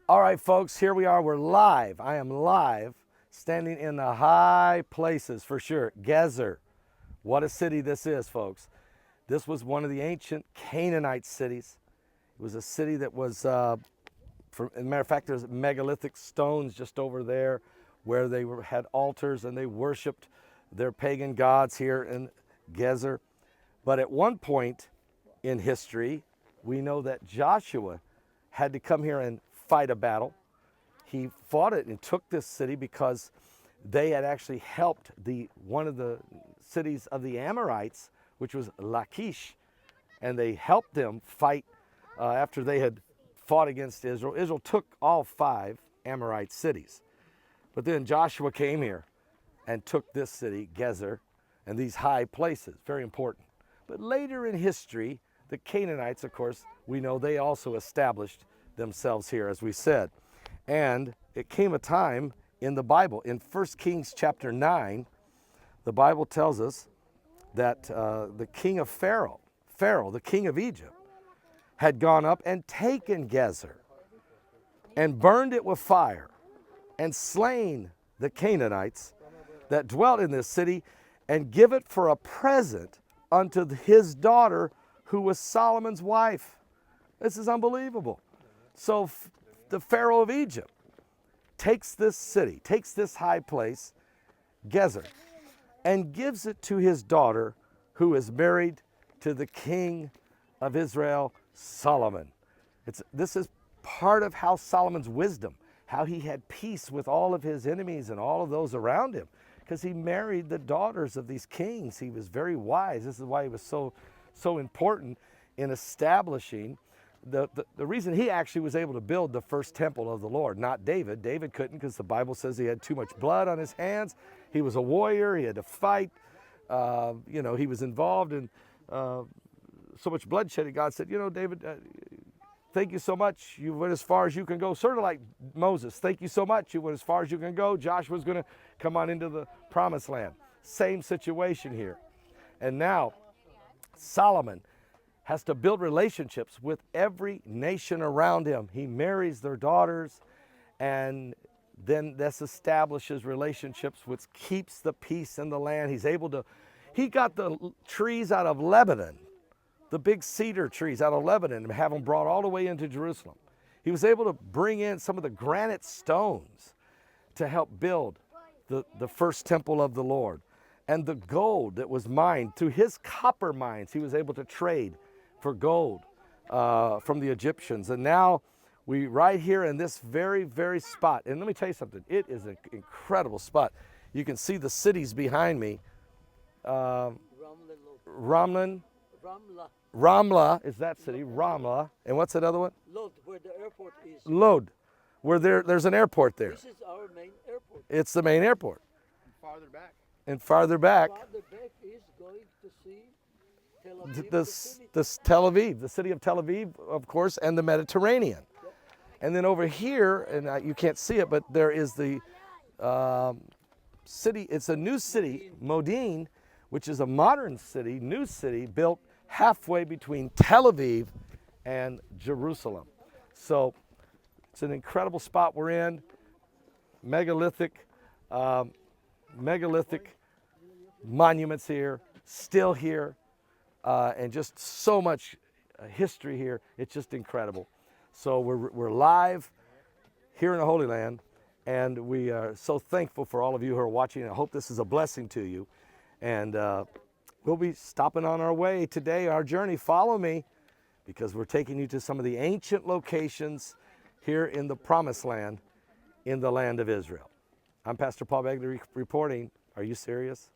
All right, folks, here we are. We're live. I am live, standing in the high places for sure. Gezer. What a city this is, folks. This was one of the ancient Canaanite cities. It was a city that was, as a matter of fact, there's megalithic stones just over there where they had altars and they worshiped their pagan gods here in Gezer. But at one point in history, we know that Joshua had to come here and fight a battle. He fought it and took this city because they had actually helped one of the cities of the Amorites, which was Lachish, and they helped them fight after they had fought against Israel. Israel took all 5 Amorite cities. But then Joshua came here and took this city, Gezer, and these high places, very important. But later in history, the Canaanites, of course, we know they also established themselves here, as we said. And it came a time in the Bible, in 1 Kings chapter 9, the Bible tells us that the king of Pharaoh, the king of Egypt, had gone up and taken Gezer and burned it with fire and slain the Canaanites that dwelt in this city and give it for a present unto his daughter, who was Solomon's wife. This is unbelievable. So the Pharaoh of Egypt takes this city, takes this high place, Gezer, and gives it to his daughter, who is married to the king of Israel, Solomon. This is part of how Solomon's wisdom, how he had peace with all of his enemies and all of those around him, because he married the daughters of these kings. He was very wise. This is why he was so important in establishing the reason he actually was able to build the first temple of the Lord, not David. David couldn't, because the Bible says he had too much blood on his hands. He was a warrior. He had to fight. He was involved in so much bloodshed. And God said, David, thank you so much. You went as far as you can go. Sort of like Moses. Thank you so much. You went as far as you can go. Joshua's going to come on into the promised land. Same situation here. And now Solomon has to build relationships with every nation around him. He marries their daughters, and then this establishes relationships, which keeps the peace in the land. He got the trees out of Lebanon, the big cedar trees out of Lebanon, and have them brought all the way into Jerusalem. He was able to bring in some of the granite stones to help build the first temple of the Lord. And the gold that was mined through his copper mines, he was able to trade for gold from the Egyptians. And now we right here in this very, very spot. And let me tell you something. It is an incredible spot. You can see the cities behind me. Ramla is that city. Ramla. And what's that other one? Lod, where the airport is. Lod, where there's an airport there. This is our main airport. It's the main airport. Farther back. And farther back. Farther back is going to see Tel Aviv. Tel Aviv, the city of Tel Aviv, of course, and the Mediterranean. Yep. And then over here, and you can't see it, but there is the city. It's a new city, Modin, which is a modern city, new city, built halfway between Tel Aviv and Jerusalem. So it's an incredible spot we're in. Megalithic monuments here, still here. And just so much history here. It's just incredible. So we're live here in the Holy Land, and we are so thankful for all of you who are watching. I hope this is a blessing to you. And we'll be stopping on our way today, our journey. Follow me, because we're taking you to some of the ancient locations here in the Promised Land, in the land of Israel. I'm Pastor Paul Begley reporting. Are you serious?